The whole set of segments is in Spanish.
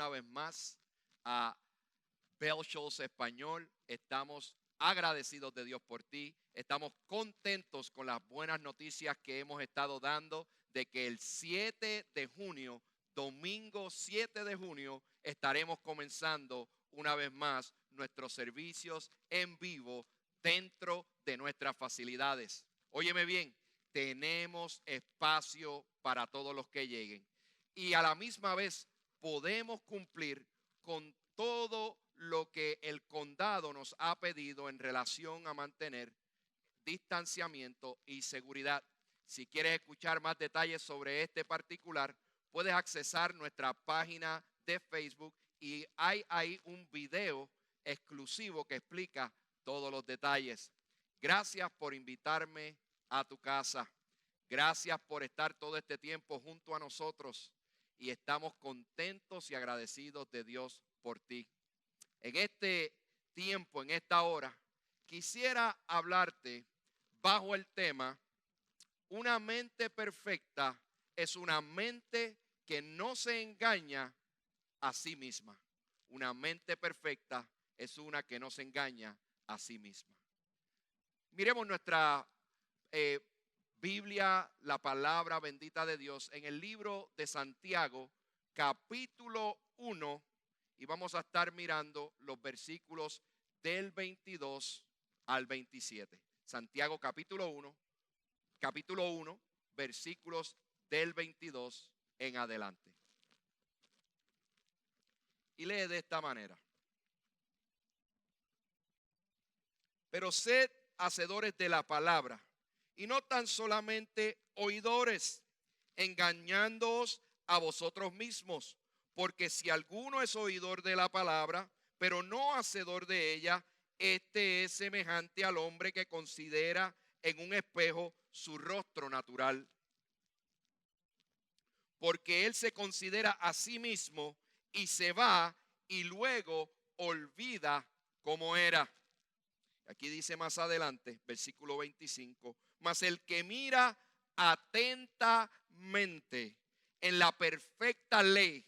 una vez más a Bell Shows Español. Estamos agradecidos de Dios por ti. Estamos contentos con las buenas noticias que hemos estado dando de que el 7 de junio, domingo 7 de junio, estaremos comenzando una vez más nuestros servicios en vivo dentro de nuestras facilidades. Óyeme bien, tenemos espacio para todos los que lleguen y a la misma vez podemos cumplir con todo lo que el condado nos ha pedido en relación a mantener distanciamiento y seguridad. Si quieres escuchar más detalles sobre este particular, puedes accesar nuestra página de Facebook y hay ahí un video exclusivo que explica todos los detalles. Gracias por invitarme a tu casa. Gracias por estar todo este tiempo junto a nosotros y estamos contentos y agradecidos de Dios por ti. En este tiempo, en esta hora, quisiera hablarte bajo el tema: una mente perfecta es una mente que no se engaña a sí misma. Una mente perfecta es una que no se engaña a sí misma. Miremos nuestra Biblia, la palabra bendita de Dios, en el libro de Santiago, capítulo 1, y vamos a estar mirando los versículos del 22 al 27. Santiago capítulo 1, versículos del 22 en adelante. Y lee de esta manera: pero sed hacedores de la palabra, y no tan solamente oidores, engañándoos a vosotros mismos. Porque si alguno es oidor de la palabra, pero no hacedor de ella, este es semejante al hombre que considera en un espejo su rostro natural. Porque él se considera a sí mismo y se va y luego olvida cómo era. Aquí dice más adelante, versículo 25, mas el que mira atentamente en la perfecta ley,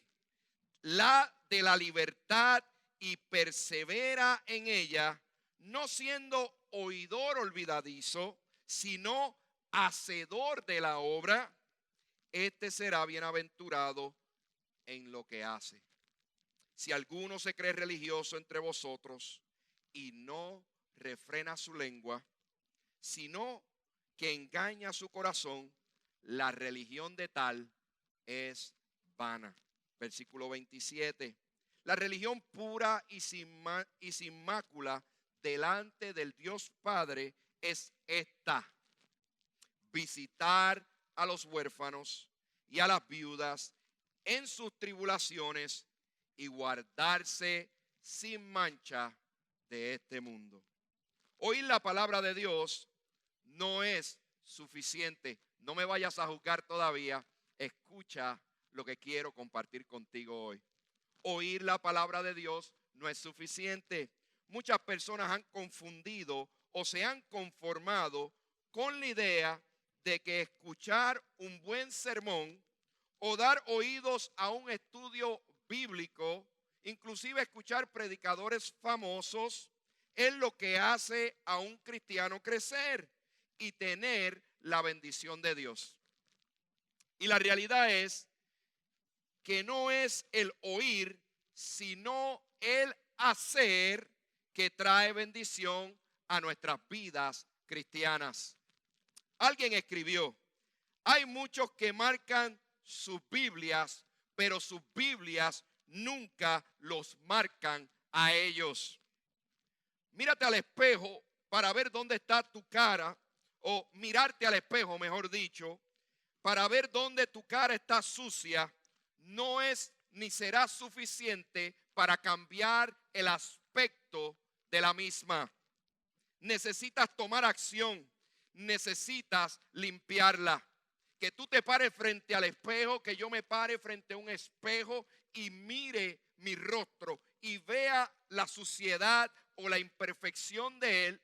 la de la libertad, y persevera en ella, no siendo oidor olvidadizo, sino hacedor de la obra, este será bienaventurado en lo que hace. Si alguno se cree religioso entre vosotros y no refrena su lengua, sino que engaña su corazón, la religión de tal es vana. Versículo 27. La religión pura y sin mácula delante del Dios Padre es esta: visitar a los huérfanos y a las viudas en sus tribulaciones y guardarse sin mancha de este mundo. Oír la palabra de Dios no es suficiente. No me vayas a juzgar todavía. Escucha lo que quiero compartir contigo hoy. Oír la palabra de Dios no es suficiente. Muchas personas han confundido o se han conformado con la idea de que escuchar un buen sermón o dar oídos a un estudio bíblico, inclusive escuchar predicadores famosos, es lo que hace a un cristiano crecer y tener la bendición de Dios. Y la realidad es que no es el oír, sino el hacer que trae bendición a nuestras vidas cristianas. Alguien escribió: hay muchos que marcan sus Biblias, pero sus Biblias nunca los marcan a ellos. Mírate al espejo para ver dónde está tu cara, o mirarte al espejo, mejor dicho, para ver dónde tu cara está sucia. No es ni será suficiente para cambiar el aspecto de la misma. Necesitas tomar acción, necesitas limpiarla. Que tú te pares frente al espejo, que yo me pare frente a un espejo y mire mi rostro y vea la suciedad o la imperfección de él,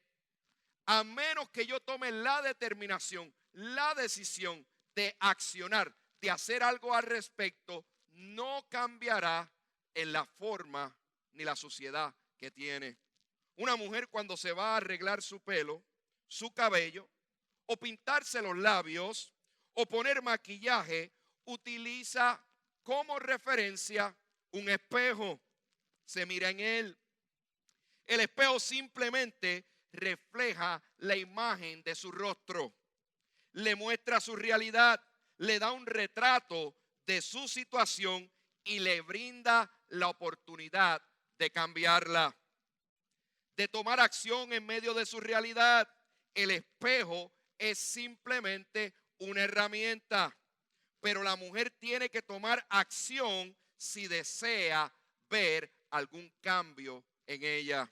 a menos que yo tome la determinación, la decisión de accionar, de hacer algo al respecto, no cambiará en la forma ni la suciedad que tiene. Una mujer cuando se va a arreglar su pelo, su cabello, o pintarse los labios, o poner maquillaje, utiliza como referencia un espejo. Se mira en él. El espejo simplemente refleja la imagen de su rostro. Le muestra su realidad, le da un retrato de su situación y le brinda la oportunidad de cambiarla, de tomar acción en medio de su realidad. El espejo es simplemente una herramienta, pero la mujer tiene que tomar acción si desea ver algún cambio en ella.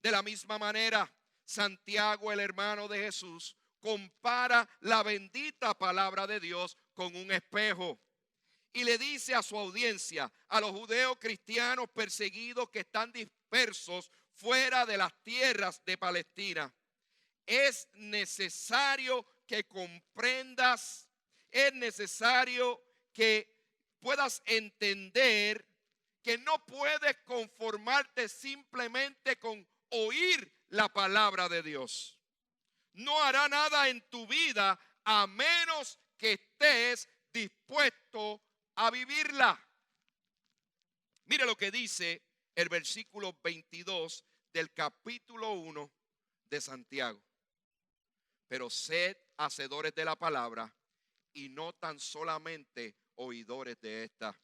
De la misma manera, Santiago, el hermano de Jesús, compara la bendita palabra de Dios con un espejo y le dice a su audiencia, a los judeos cristianos perseguidos que están dispersos fuera de las tierras de Palestina: es necesario que comprendas, es necesario que puedas entender que no puedes conformarte simplemente con oír la palabra de Dios. No hará nada en tu vida a menos que estés dispuesto a vivirla. Mire lo que dice el versículo 22 del capítulo 1 de Santiago. Pero sed hacedores de la palabra y no tan solamente oidores de esta,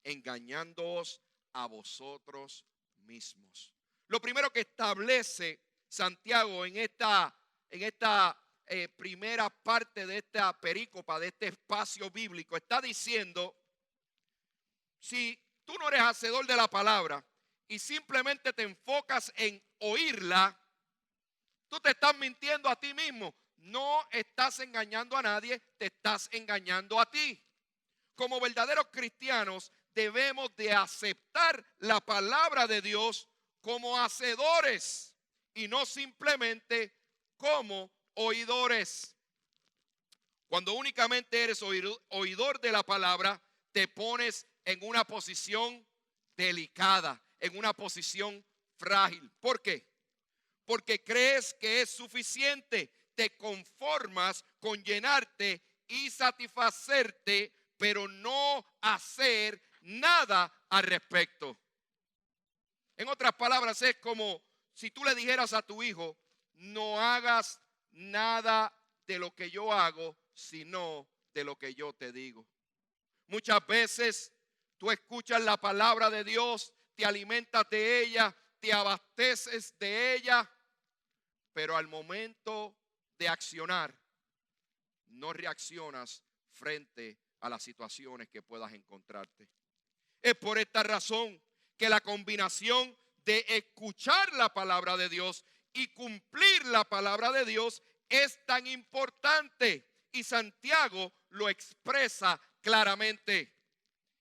engañándoos a vosotros mismos. Lo primero que establece Santiago en esta primera parte de esta perícopa, de este espacio bíblico, está diciendo: si tú no eres hacedor de la palabra y simplemente te enfocas en oírla, tú te estás mintiendo a ti mismo. No estás engañando a nadie, te estás engañando a ti. Como verdaderos cristianos debemos de aceptar la palabra de Dios como hacedores y no simplemente como oidores. Cuando únicamente eres oidor de la palabra, te pones en una posición delicada, en una posición frágil. ¿Por qué? Porque crees que es suficiente, te conformas con llenarte y satisfacerte, pero no hacer nada al respecto. En otras palabras, es como si tú le dijeras a tu hijo: no hagas nada de lo que yo hago, sino de lo que yo te digo. Muchas veces tú escuchas la palabra de Dios, te alimentas de ella, te abasteces de ella, pero al momento de accionar, no reaccionas frente a las situaciones que puedas encontrarte. Es por esta razón que la combinación de escuchar la palabra de Dios y cumplir la palabra de Dios es tan importante, y Santiago lo expresa claramente.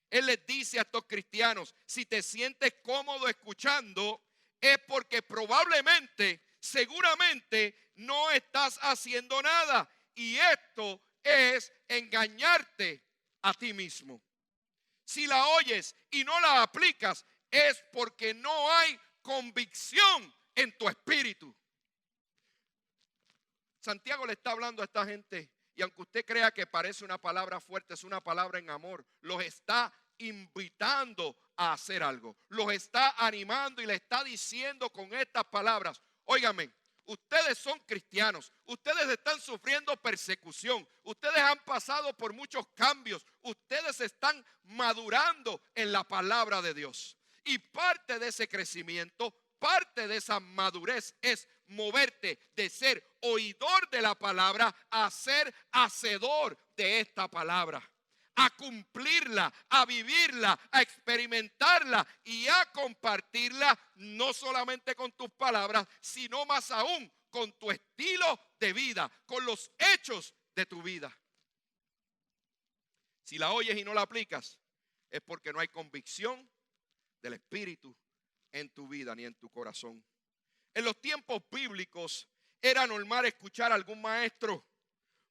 Él les dice a estos cristianos: si te sientes cómodo escuchando, es porque probablemente, seguramente, no estás haciendo nada, y esto es engañarte a ti mismo. Si la oyes y no la aplicas, es porque no hay convicción en tu espíritu. Santiago le está hablando a esta gente, y aunque usted crea que parece una palabra fuerte, es una palabra en amor. Los está invitando a hacer algo, los está animando y le está diciendo con estas palabras: óigame, ustedes son cristianos, ustedes están sufriendo persecución, ustedes han pasado por muchos cambios, ustedes están madurando en la palabra de Dios. Y parte de ese crecimiento, parte de esa madurez es moverte de ser oidor de la palabra a ser hacedor de esta palabra, a cumplirla, a vivirla, a experimentarla y a compartirla, no solamente con tus palabras, sino más aún con tu estilo de vida, con los hechos de tu vida. Si la oyes y no la aplicas, es porque no hay convicción del Espíritu en tu vida ni en tu corazón. En los tiempos bíblicos era normal escuchar a algún maestro,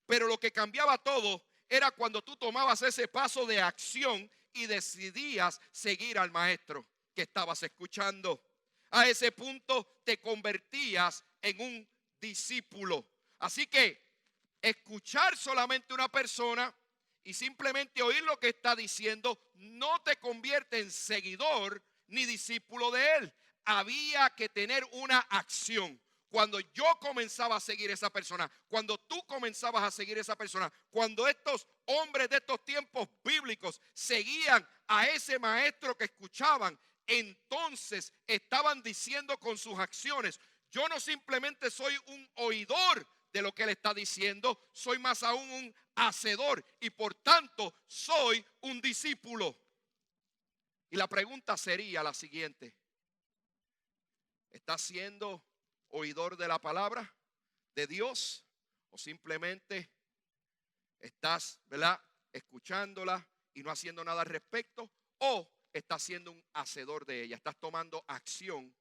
pero lo que cambiaba todo era cuando tú tomabas ese paso de acción y decidías seguir al maestro que estabas escuchando. A ese punto te convertías en un discípulo. Así que escuchar solamente una persona y simplemente oír lo que está diciendo no te convierte en seguidor ni discípulo de él. Había que tener una acción. Cuando yo comenzaba a seguir a esa persona, cuando tú comenzabas a seguir a esa persona, cuando estos hombres de estos tiempos bíblicos seguían a ese maestro que escuchaban, entonces estaban diciendo con sus acciones: yo no simplemente soy un oidor de lo que él está diciendo, soy más aún un hacedor y por tanto soy un discípulo. Y la pregunta sería la siguiente: ¿estás siendo oidor de la palabra de Dios o simplemente estás, ¿verdad?, escuchándola y no haciendo nada al respecto? ¿O estás siendo un hacedor de ella? Estás tomando acción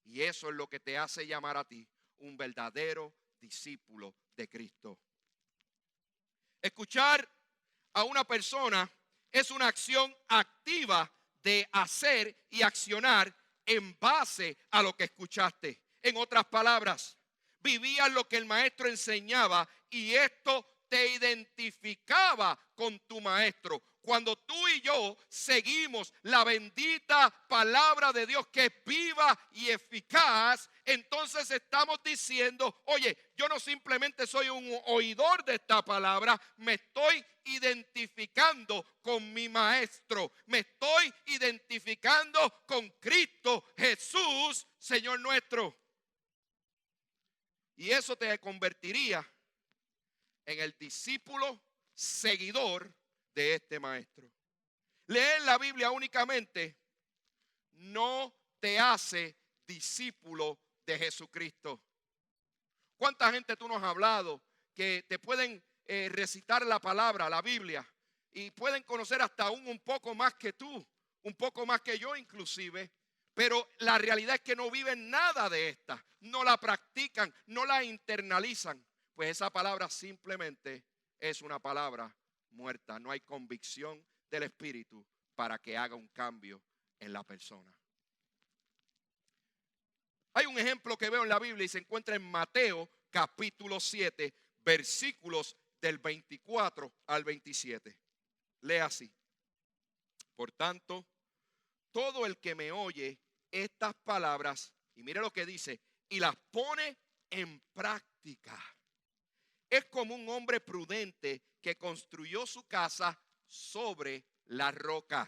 y eso es lo que te hace llamar a ti un verdadero discípulo de Cristo. Escuchar a una persona es una acción activa de hacer y accionar en base a lo que escuchaste. En otras palabras, vivías lo que el maestro enseñaba y esto te identificaba con tu maestro. Cuando tú y yo seguimos la bendita palabra de Dios que es viva y eficaz, entonces estamos diciendo: oye, yo no simplemente soy un oidor de esta palabra, me estoy identificando con mi maestro, me estoy identificando con Cristo Jesús, Señor nuestro. Y eso te convertiría en el discípulo seguidor de este maestro. Leer la Biblia únicamente no te hace discípulo de Jesucristo. ¿Cuánta gente tú nos has hablado que te pueden recitar la palabra, la Biblia, y pueden conocer hasta un poco más que tú, un poco más que yo inclusive? Pero la realidad es que no viven nada de esta, no la practican, no la internalizan. Pues esa palabra simplemente es una palabra muerta. No hay convicción del Espíritu para que haga un cambio en la persona. Hay un ejemplo que veo en la Biblia y se encuentra en Mateo capítulo 7, versículos del 24 al 27. Lea así: por tanto, todo el que me oye estas palabras, y mire lo que dice, y las pone en práctica, es como un hombre prudente que construyó su casa sobre la roca.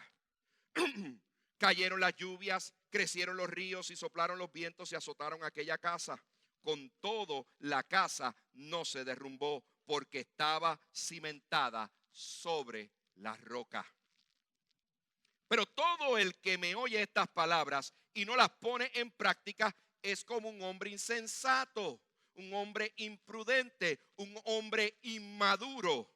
Cayeron las lluvias, crecieron los ríos y soplaron los vientos y azotaron aquella casa. Con todo, la casa no se derrumbó porque estaba cimentada sobre la roca. Pero todo el que me oye estas palabras y no las pone en práctica es como un hombre insensato, un hombre imprudente, un hombre inmaduro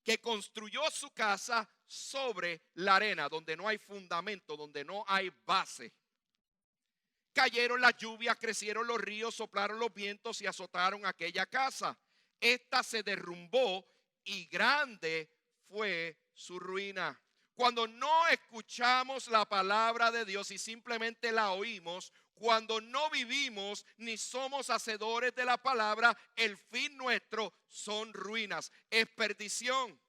que construyó su casa sobre la arena, donde no hay fundamento, donde no hay base. Cayeron las lluvias, crecieron los ríos, soplaron los vientos y azotaron aquella casa. Esta se derrumbó y grande fue su ruina. Cuando no escuchamos la palabra de Dios y simplemente la oímos, cuando no vivimos ni somos hacedores de la palabra, el fin nuestro son ruinas, es perdición.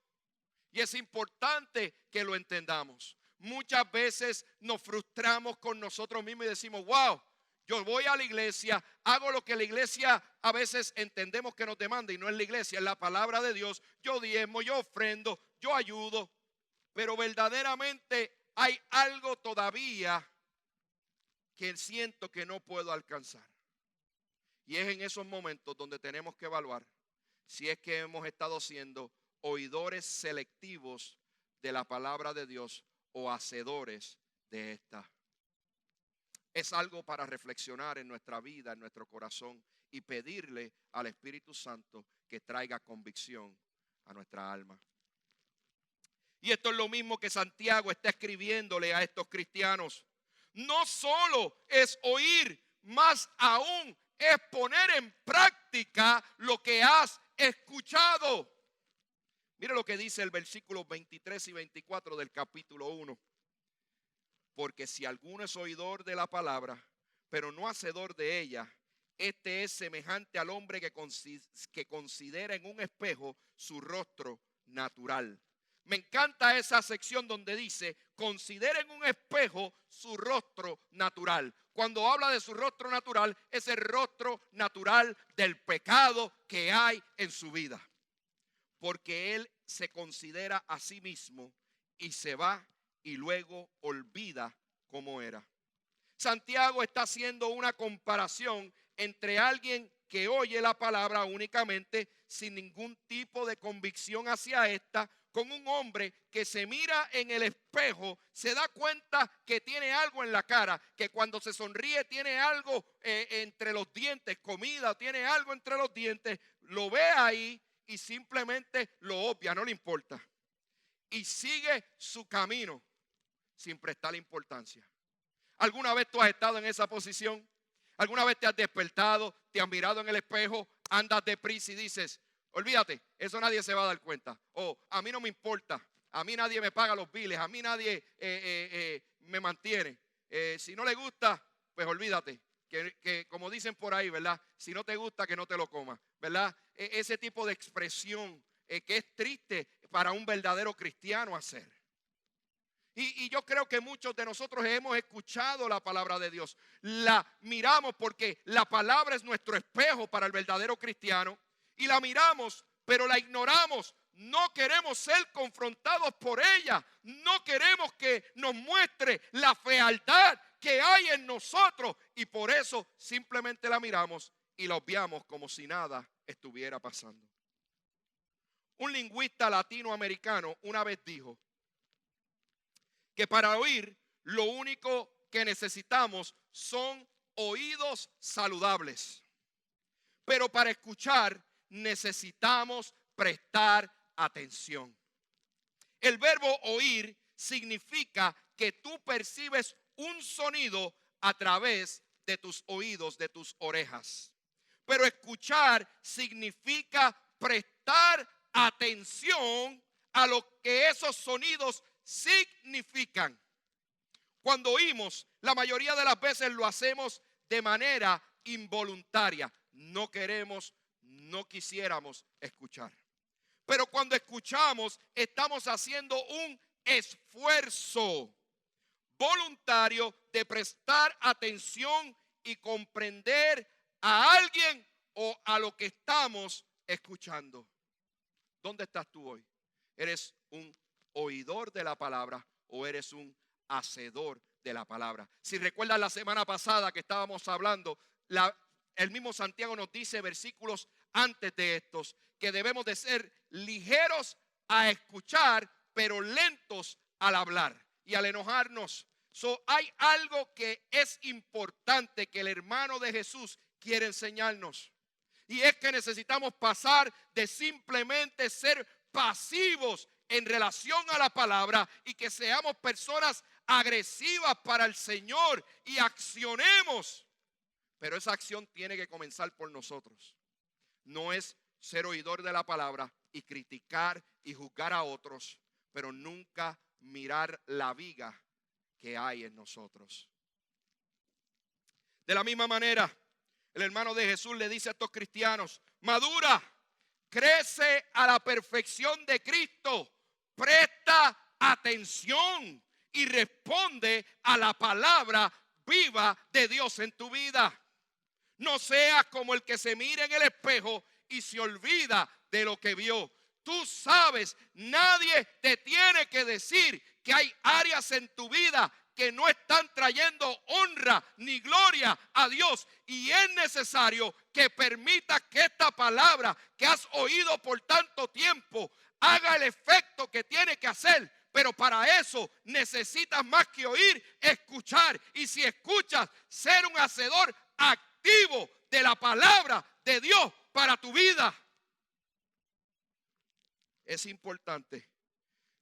Y es importante que lo entendamos. Muchas veces nos frustramos con nosotros mismos y decimos: wow, yo voy a la iglesia, hago lo que la iglesia a veces entendemos que nos demanda y no es la iglesia, es la palabra de Dios. Yo diezmo, yo ofrendo, yo ayudo, pero verdaderamente hay algo todavía que siento que no puedo alcanzar. Y es en esos momentos donde tenemos que evaluar si es que hemos estado siendo oidores selectivos de la palabra de Dios o hacedores de esta. Es algo para reflexionar en nuestra vida, en nuestro corazón, y pedirle al Espíritu Santo que traiga convicción a nuestra alma. Y esto es lo mismo que Santiago está escribiéndole a estos cristianos. No solo es oír, más aún es poner en práctica lo que has escuchado. Mire lo que dice el versículo 23 y 24 del capítulo 1. Porque si alguno es oidor de la palabra, pero no hacedor de ella, este es semejante al hombre que considera en un espejo su rostro natural. Me encanta esa sección donde dice, considera en un espejo su rostro natural. Cuando habla de su rostro natural, es el rostro natural del pecado que hay en su vida. Porque él se considera a sí mismo y se va y luego olvida cómo era. Santiago está haciendo una comparación entre alguien que oye la palabra únicamente sin ningún tipo de convicción hacia esta, con un hombre que se mira en el espejo, se da cuenta que tiene algo en la cara, que cuando se sonríe tiene algo entre los dientes, comida, tiene algo entre los dientes, lo ve ahí y simplemente lo obvia, no le importa. Y sigue su camino sin prestarle importancia. ¿Alguna vez tú has estado en esa posición? ¿Alguna vez te has despertado, te has mirado en el espejo, andas deprisa y dices, olvídate, eso nadie se va a dar cuenta? O a mí no me importa, a mí nadie me paga los biles, a mí nadie me mantiene. Si no le gusta, pues olvídate. Que como dicen por ahí, ¿verdad? Si no te gusta, que no te lo comas, ¿verdad? Ese tipo de expresión que es triste para un verdadero cristiano hacer. Y yo creo que muchos de nosotros hemos escuchado la palabra de Dios. La miramos porque la palabra es nuestro espejo para el verdadero cristiano. Y la miramos, pero la ignoramos. No queremos ser confrontados por ella. No queremos que nos muestre la fealdad que hay en nosotros. Y por eso simplemente la miramos y la obviamos como si nada estuviera pasando. Un lingüista latinoamericano una vez dijo que para oír lo único que necesitamos son oídos saludables. Pero para escuchar necesitamos prestar atención. El verbo oír significa que tú percibes un sonido a través de tus oídos, de tus orejas. Pero escuchar significa prestar atención a lo que esos sonidos significan. Cuando oímos, la mayoría de las veces lo hacemos de manera involuntaria. No queremos, no quisiéramos escuchar. Pero cuando escuchamos, estamos haciendo un esfuerzo voluntario de prestar atención y comprender a alguien o a lo que estamos escuchando. ¿Dónde estás tú hoy? ¿Eres un oidor de la palabra o eres un hacedor de la palabra? Si recuerdan la semana pasada que estábamos hablando, el mismo Santiago nos dice versículos antes de estos que debemos de ser ligeros a escuchar, pero lentos al hablar y al enojarnos. Hay algo que es importante que el hermano de Jesús quiere enseñarnos. Y es que necesitamos pasar de simplemente ser pasivos en relación a la palabra y que seamos personas agresivas para el Señor y accionemos. Pero esa acción tiene que comenzar por nosotros. No es ser oidor de la palabra y criticar y juzgar a otros, pero nunca mirar la viga que hay en nosotros. De la misma manera, el hermano de Jesús le dice a estos cristianos: madura, crece a la perfección de Cristo, presta atención y responde a la palabra viva de Dios en tu vida. No seas como el que se mira en el espejo y se olvida de lo que vio. Tú sabes, nadie te tiene que decir que hay áreas en tu vida que no están trayendo honra ni gloria a Dios. Y es necesario que permitas que esta palabra que has oído por tanto tiempo haga el efecto que tiene que hacer. Pero para eso necesitas más que oír, escuchar. Y si escuchas, ser un hacedor activo de la palabra de Dios para tu vida. Es importante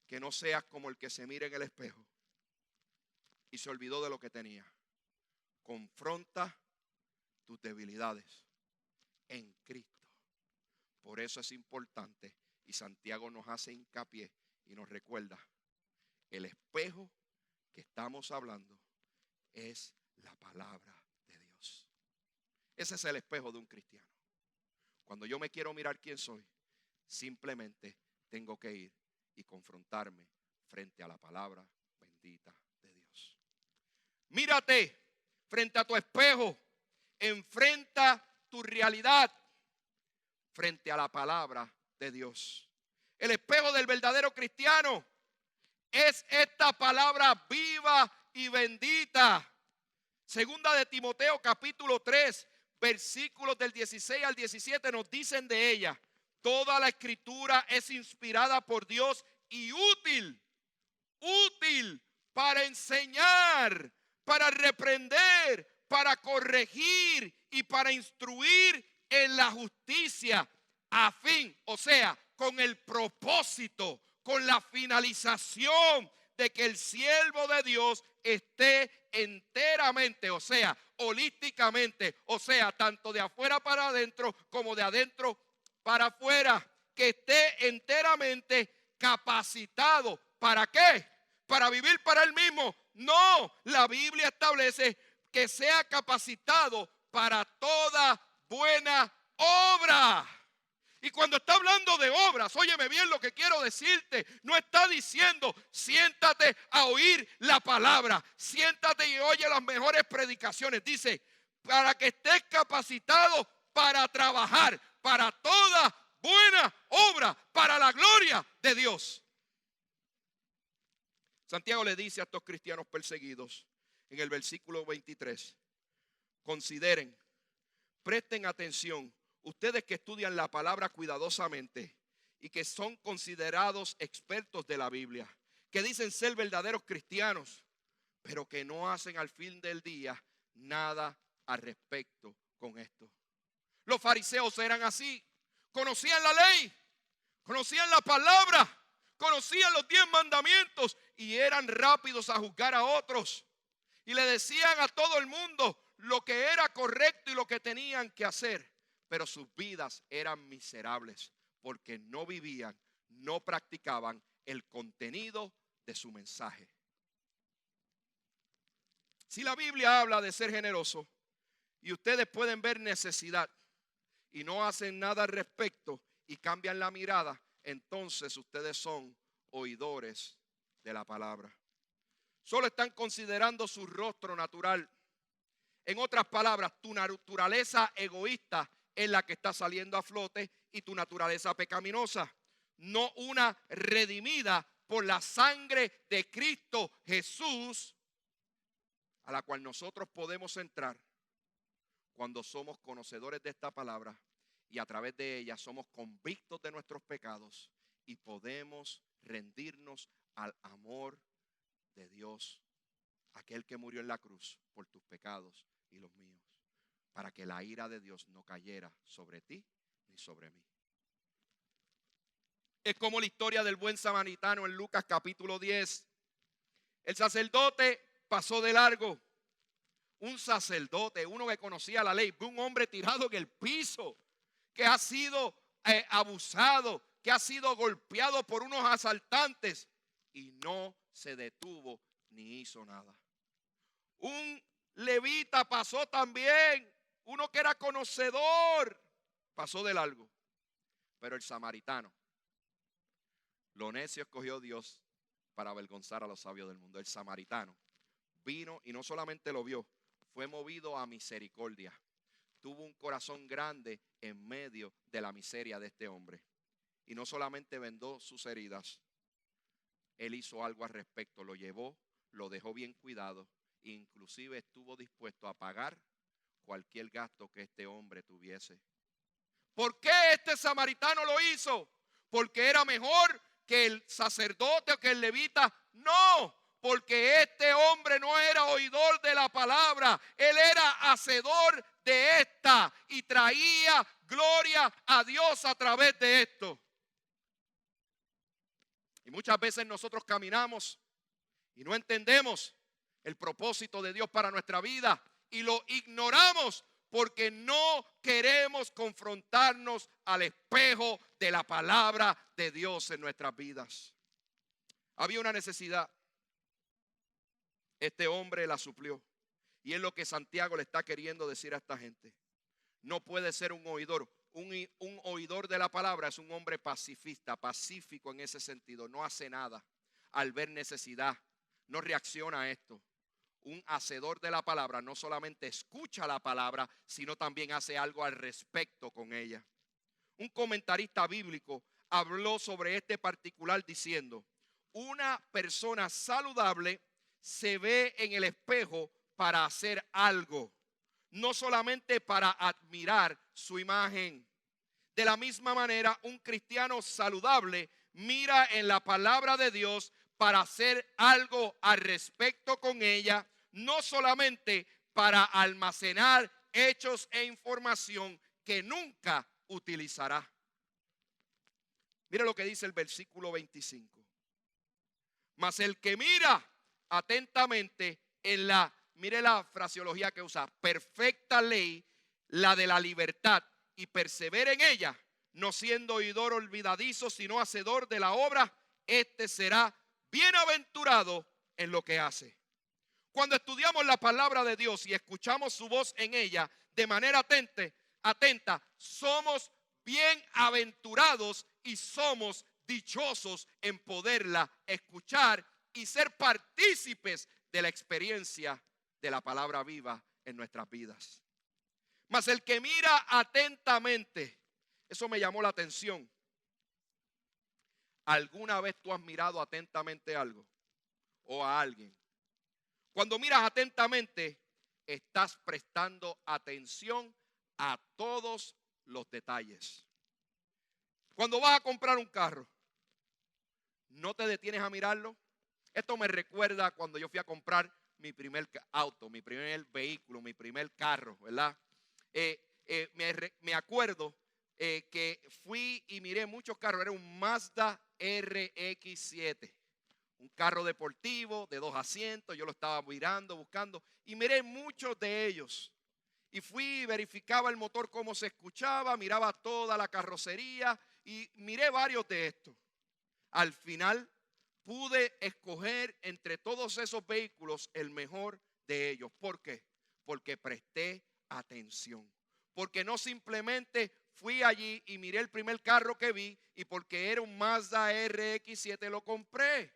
que no seas como el que se mira en el espejo y se olvidó de lo que tenía. Confronta tus debilidades en Cristo. Por eso es importante Y Santiago nos hace hincapié y nos recuerda, el espejo que estamos hablando es la palabra de Dios. Ese es el espejo de un cristiano. Cuando yo me quiero mirar quién soy, simplemente tengo que ir y confrontarme frente a la palabra bendita de Dios. Mírate frente a tu espejo, enfrenta tu realidad frente a la palabra de Dios. El espejo del verdadero cristiano es esta palabra viva y bendita. Segunda de Timoteo capítulo 3, versículos del 16 al 17 nos dicen de ella: toda la escritura es inspirada por Dios y útil para enseñar, para reprender, para corregir y para instruir en la justicia, a fin, o sea, con el propósito, con la finalización de que el siervo de Dios esté enteramente, o sea, holísticamente, o sea, tanto de afuera para adentro como de adentro para afuera, que esté enteramente capacitado. ¿Para qué? ¿Para vivir para él mismo? No, la Biblia establece que sea capacitado para toda buena obra. Y cuando está hablando de obras, óyeme bien lo que quiero decirte, no está diciendo siéntate a oír la palabra, siéntate y oye las mejores predicaciones. Dice, para que estés capacitado para trabajar, para toda buena obra, para la gloria de Dios. Santiago le dice a estos cristianos perseguidos en el versículo 23, consideren, presten atención, ustedes que estudian la palabra cuidadosamente y que son considerados expertos de la Biblia, que dicen ser verdaderos cristianos, pero que no hacen al fin del día nada al respecto con esto. Los fariseos eran así, conocían la ley, conocían la palabra, conocían los 10 mandamientos y eran rápidos a juzgar a otros. Y le decían a todo el mundo lo que era correcto y lo que tenían que hacer. Pero sus vidas eran miserables porque no vivían, no practicaban el contenido de su mensaje. Si la Biblia habla de ser generoso y ustedes pueden ver necesidad y no hacen nada al respecto y cambian la mirada, entonces ustedes son oidores de la palabra. Solo están considerando su rostro natural. En otras palabras, tu naturaleza egoísta es la que está saliendo a flote y tu naturaleza pecaminosa, no una redimida por la sangre de Cristo Jesús, a la cual nosotros podemos entrar cuando somos conocedores de esta palabra y a través de ella somos convictos de nuestros pecados y podemos rendirnos al amor de Dios, aquel que murió en la cruz por tus pecados y los míos, para que la ira de Dios no cayera sobre ti ni sobre mí. Es como la historia del buen samaritano en Lucas capítulo 10. El sacerdote pasó de largo. Un sacerdote, uno que conocía la ley, un hombre tirado en el piso, que ha sido abusado, que ha sido golpeado por unos asaltantes y no se detuvo ni hizo nada. Un levita pasó también, uno que era conocedor, pasó de largo. Pero el samaritano, lo necio escogió Dios para avergonzar a los sabios del mundo. El samaritano vino y no solamente lo vio, fue movido a misericordia. Tuvo un corazón grande en medio de la miseria de este hombre. Y no solamente vendó sus heridas, él hizo algo al respecto, lo llevó, lo dejó bien cuidado, e inclusive estuvo dispuesto a pagar cualquier gasto que este hombre tuviese. ¿Por qué este samaritano lo hizo? ¿Porque era mejor que el sacerdote o que el levita? No, porque este hombre no era oidor de la palabra, él era hacedor de esta y traía gloria a Dios a través de esto. Y muchas veces nosotros caminamos y no entendemos el propósito de Dios para nuestra vida y lo ignoramos porque no queremos confrontarnos al espejo de la palabra de Dios en nuestras vidas. Había una necesidad. Este hombre la suplió. Y es lo que Santiago le está queriendo decir a esta gente. No puede ser un oidor. Un oidor de la palabra es un hombre pacifista, pacífico en ese sentido. No hace nada al ver necesidad. No reacciona a esto. Un hacedor de la palabra no solamente escucha la palabra, sino también hace algo al respecto con ella. Un comentarista bíblico habló sobre este particular diciendo: una persona saludable se ve en el espejo para hacer algo, no solamente para admirar su imagen. De la misma manera, un cristiano saludable mira en la palabra de Dios para hacer algo al respecto con ella, no solamente para almacenar hechos e información que nunca utilizará. Mire lo que dice el versículo 25. Mas el que mira atentamente en mire la fraseología que usa, perfecta ley, la de la libertad, y persevera en ella, no siendo oidor olvidadizo, sino hacedor de la obra, este será bienaventurado en lo que hace. Cuando estudiamos la palabra de Dios y escuchamos su voz en ella de manera atenta, somos bienaventurados y somos dichosos en poderla escuchar y ser partícipes de la experiencia de la palabra viva en nuestras vidas. Mas el que mira atentamente, eso me llamó la atención. ¿Alguna vez tú has mirado atentamente algo o a alguien? Cuando miras atentamente, estás prestando atención a todos los detalles. Cuando vas a comprar un carro, ¿no te detienes a mirarlo? Esto me recuerda cuando yo fui a comprar mi primer auto, mi primer vehículo, mi primer carro, ¿verdad? Me acuerdo que fui y miré muchos carros. Era un Mazda RX-7, un carro deportivo de 2 asientos. Yo lo estaba mirando, buscando, y miré muchos de ellos. Y fui y verificaba el motor, cómo se escuchaba, miraba toda la carrocería y miré varios de estos. Al final pude escoger entre todos esos vehículos el mejor de ellos. ¿Por qué? Porque presté atención. Porque no simplemente fui allí y miré el primer carro que vi y porque era un Mazda RX-7 lo compré.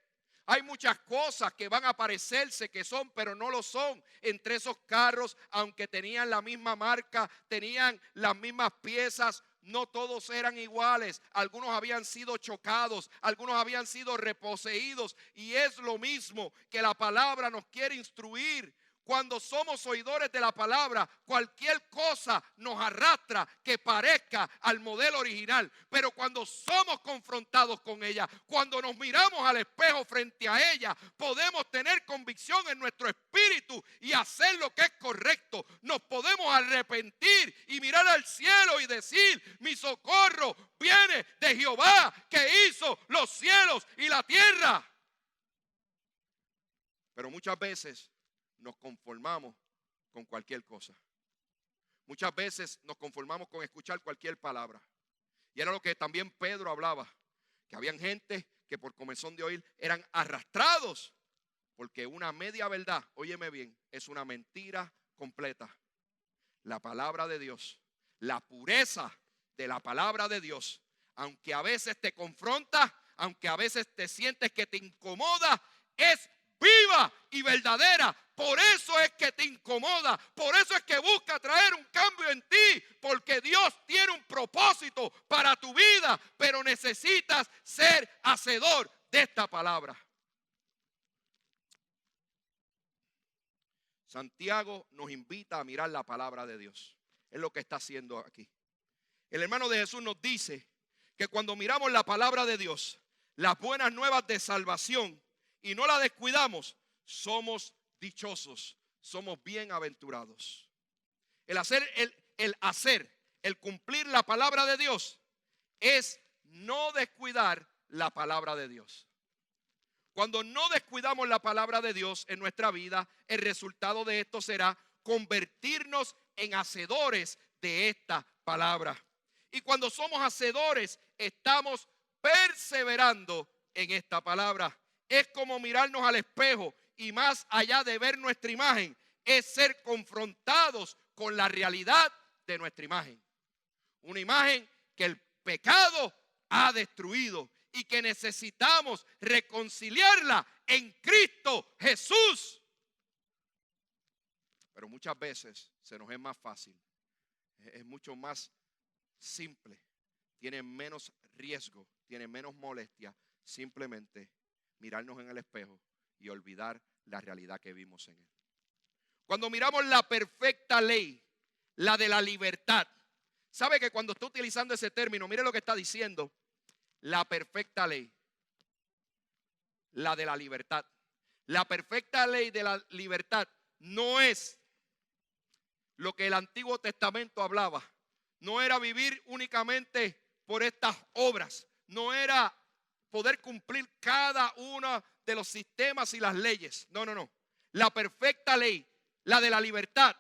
Hay muchas cosas que van a parecerse que son, pero no lo son. Entre esos carros, aunque tenían la misma marca, tenían las mismas piezas, no todos eran iguales. Algunos habían sido chocados, algunos habían sido reposeídos. Y es lo mismo que la palabra nos quiere instruir. Cuando somos oidores de la palabra, cualquier cosa nos arrastra que parezca al modelo original. Pero cuando somos confrontados con ella, cuando nos miramos al espejo frente a ella, podemos tener convicción en nuestro espíritu y hacer lo que es correcto. Nos podemos arrepentir y mirar al cielo y decir: mi socorro viene de Jehová, que hizo los cielos y la tierra. Pero muchas veces nos conformamos con cualquier cosa. Muchas veces nos conformamos con escuchar cualquier palabra. Y era lo que también Pedro hablaba, que habían gente que por comezón de oír eran arrastrados, porque una media verdad, óyeme bien, es una mentira completa. La palabra de Dios, la pureza de la palabra de Dios, aunque a veces te confronta, aunque a veces te sientes que te incomoda, es viva y verdadera. Por eso es que te incomoda, por eso es que busca traer un cambio en ti, porque Dios tiene un propósito para tu vida, pero necesitas ser hacedor de esta palabra. Santiago nos invita a mirar la palabra de Dios. Es lo que está haciendo aquí. El hermano de Jesús nos dice que cuando miramos la palabra de Dios, las buenas nuevas de salvación, y no la descuidamos, somos dichosos, somos bienaventurados. El cumplir la palabra de Dios es no descuidar la palabra de Dios. Cuando no descuidamos la palabra de Dios en nuestra vida, el resultado de esto será convertirnos en hacedores de esta palabra. Y cuando somos hacedores, estamos perseverando en esta palabra. Es como mirarnos al espejo y más allá de ver nuestra imagen, es ser confrontados con la realidad de nuestra imagen. Una imagen que el pecado ha destruido y que necesitamos reconciliarla en Cristo Jesús. Pero muchas veces se nos es más fácil, es mucho más simple, tiene menos riesgo, tiene menos molestia simplemente mirarnos en el espejo y olvidar la realidad que vimos en él. Cuando miramos la perfecta ley, la de la libertad, sabe que cuando está utilizando ese término, mire lo que está diciendo, la perfecta ley, la de la libertad. La perfecta ley de la libertad no es lo que el Antiguo Testamento hablaba. No era vivir únicamente por estas obras. No era poder cumplir cada uno de los sistemas y las leyes. No, no, no. La perfecta ley, la de la libertad,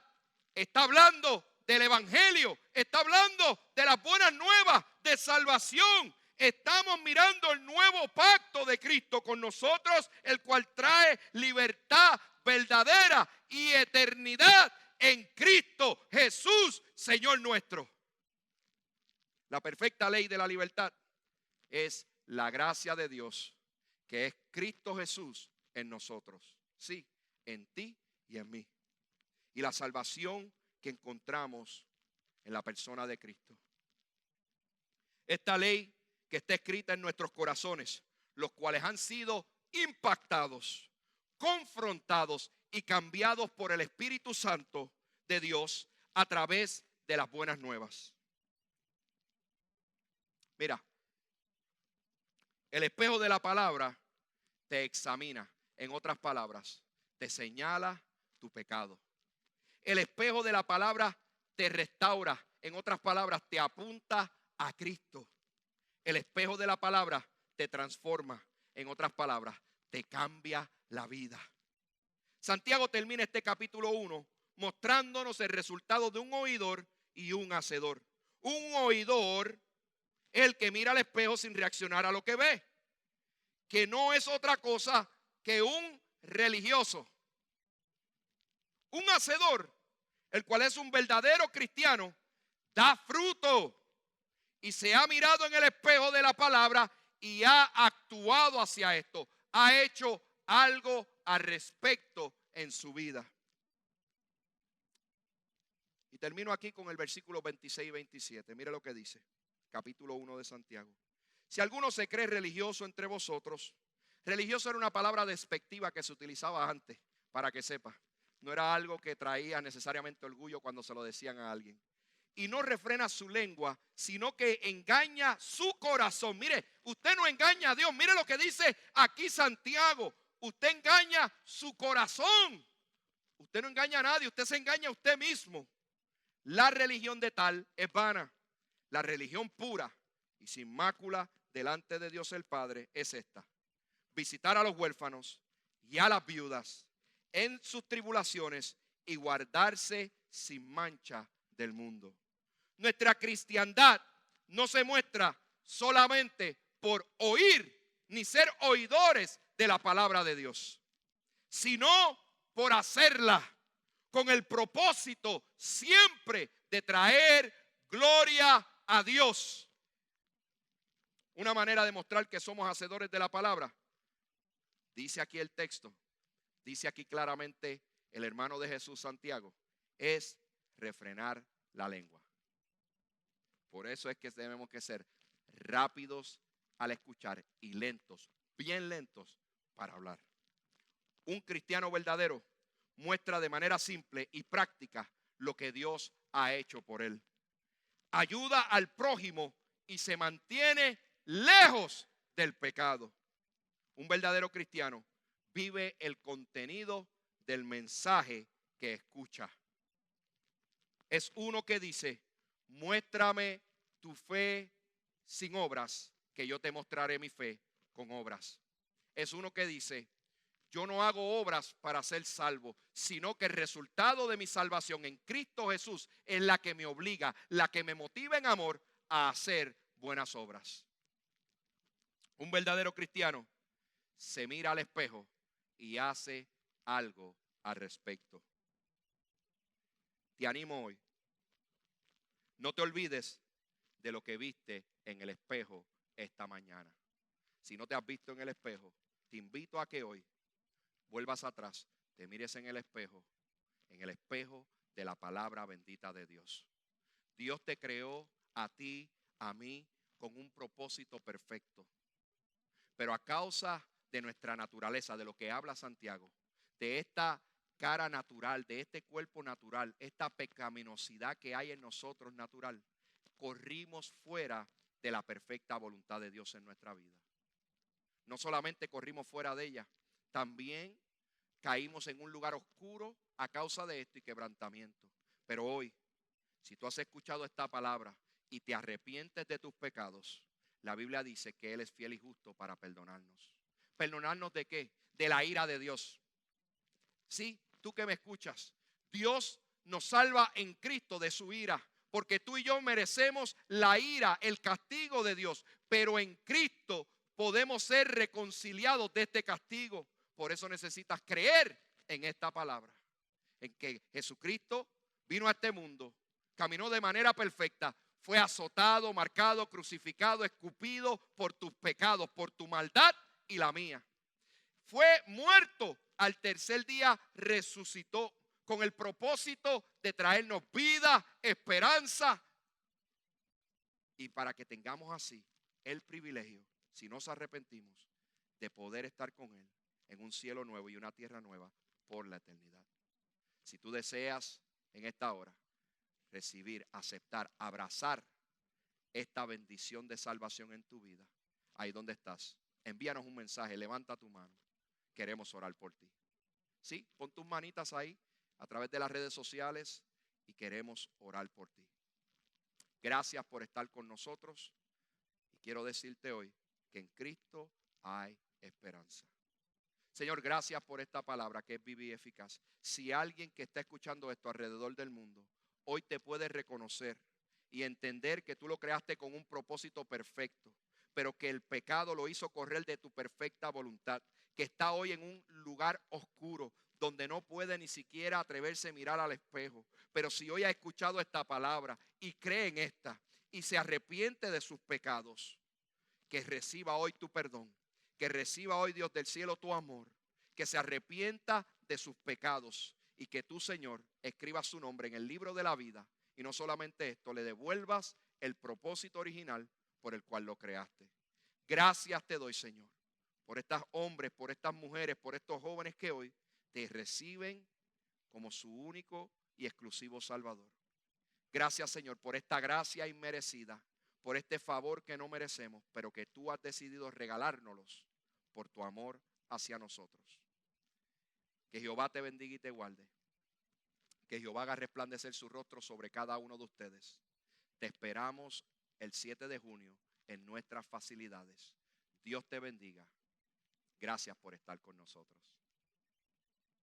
está hablando del evangelio. Está hablando de las buenas nuevas de salvación. Estamos mirando el nuevo pacto de Cristo con nosotros, el cual trae libertad verdadera y eternidad en Cristo Jesús, Señor nuestro. La perfecta ley de la libertad es la gracia de Dios, que es Cristo Jesús en nosotros. Sí, en ti y en mí. Y la salvación que encontramos en la persona de Cristo. Esta ley que está escrita en nuestros corazones, los cuales han sido impactados, confrontados y cambiados por el Espíritu Santo de Dios a través de las buenas nuevas. Mira, el espejo de la palabra te examina. En otras palabras, te señala tu pecado. El espejo de la palabra te restaura. En otras palabras, te apunta a Cristo. El espejo de la palabra te transforma. En otras palabras, te cambia la vida. Santiago termina este capítulo 1 mostrándonos el resultado de un oidor y un hacedor. Un oidor es el que mira al espejo sin reaccionar a lo que ve, que no es otra cosa que un religioso. Un hacedor, el cual es un verdadero cristiano, da fruto y se ha mirado en el espejo de la palabra y ha actuado hacia esto, ha hecho algo al respecto en su vida. Y termino aquí con el versículo 26 y 27. Mire lo que dice, capítulo 1 de Santiago. Si alguno se cree religioso entre vosotros, religioso era una palabra despectiva que se utilizaba antes, para que sepa. No era algo que traía necesariamente orgullo cuando se lo decían a alguien. Y no refrena su lengua, sino que engaña su corazón. Mire, usted no engaña a Dios. Mire lo que dice aquí Santiago. Usted engaña su corazón. Usted no engaña a nadie, usted se engaña a usted mismo. La religión de tal es vana. La religión pura y sin mácula delante de Dios el Padre es esta: visitar a los huérfanos y a las viudas en sus tribulaciones y guardarse sin mancha del mundo. Nuestra cristiandad no se muestra solamente por oír ni ser oidores de la palabra de Dios, sino por hacerla con el propósito siempre de traer gloria a Dios. Una manera de mostrar que somos hacedores de la palabra, dice aquí el texto, dice aquí claramente el hermano de Jesús, Santiago, es refrenar la lengua. Por eso es que tenemos que ser rápidos al escuchar y lentos, bien lentos para hablar. Un cristiano verdadero muestra de manera simple y práctica lo que Dios ha hecho por él. Ayuda al prójimo y se mantiene lejos del pecado. Un verdadero cristiano vive el contenido del mensaje que escucha. Es uno que dice: muéstrame tu fe sin obras, que yo te mostraré mi fe con obras. Es uno que dice: yo no hago obras para ser salvo, sino que el resultado de mi salvación en Cristo Jesús es la que me obliga, la que me motiva en amor a hacer buenas obras. Un verdadero cristiano se mira al espejo y hace algo al respecto. Te animo hoy. No te olvides de lo que viste en el espejo esta mañana. Si no te has visto en el espejo, te invito a que hoy vuelvas atrás, te mires en el espejo de la palabra bendita de Dios. Dios te creó a ti, a mí, con un propósito perfecto. Pero a causa de nuestra naturaleza, de lo que habla Santiago, de esta cara natural, de este cuerpo natural, esta pecaminosidad que hay en nosotros natural, corrimos fuera de la perfecta voluntad de Dios en nuestra vida. No solamente corrimos fuera de ella, también caímos en un lugar oscuro a causa de esto y quebrantamiento. Pero hoy, si tú has escuchado esta palabra y te arrepientes de tus pecados, la Biblia dice que Él es fiel y justo para perdonarnos. ¿Perdonarnos de qué? De la ira de Dios. Sí, tú que me escuchas, Dios nos salva en Cristo de su ira, porque tú y yo merecemos la ira, el castigo de Dios, pero en Cristo podemos ser reconciliados de este castigo. Por eso necesitas creer en esta palabra, en que Jesucristo vino a este mundo, caminó de manera perfecta, fue azotado, marcado, crucificado, escupido por tus pecados, por tu maldad y la mía. Fue muerto, al tercer día resucitó con el propósito de traernos vida, esperanza, y para que tengamos así el privilegio, si nos arrepentimos, de poder estar con Él en un cielo nuevo y una tierra nueva por la eternidad. Si tú deseas en esta hora recibir, aceptar, abrazar esta bendición de salvación en tu vida, ahí donde estás, envíanos un mensaje, levanta tu mano, queremos orar por ti. Sí, pon tus manitas ahí a través de las redes sociales y queremos orar por ti. Gracias por estar con nosotros y quiero decirte hoy que en Cristo hay esperanza. Señor, gracias por esta palabra que es viva y eficaz. Si alguien que está escuchando esto alrededor del mundo hoy te puede reconocer y entender que tú lo creaste con un propósito perfecto, pero que el pecado lo hizo correr de tu perfecta voluntad, que está hoy en un lugar oscuro donde no puede ni siquiera atreverse a mirar al espejo, pero si hoy ha escuchado esta palabra y cree en esta y se arrepiente de sus pecados, que reciba hoy tu perdón, que reciba hoy, Dios del cielo, tu amor, que se arrepienta de sus pecados y que tú, Señor, escribas su nombre en el libro de la vida y no solamente esto, le devuelvas el propósito original por el cual lo creaste. Gracias te doy, Señor, por estos hombres, por estas mujeres, por estos jóvenes que hoy te reciben como su único y exclusivo Salvador. Gracias, Señor, por esta gracia inmerecida, por este favor que no merecemos, pero que tú has decidido regalárnoslos por tu amor hacia nosotros. Que Jehová te bendiga y te guarde. Que Jehová haga resplandecer su rostro sobre cada uno de ustedes. Te esperamos el 7 de junio en nuestras facilidades. Dios te bendiga. Gracias por estar con nosotros.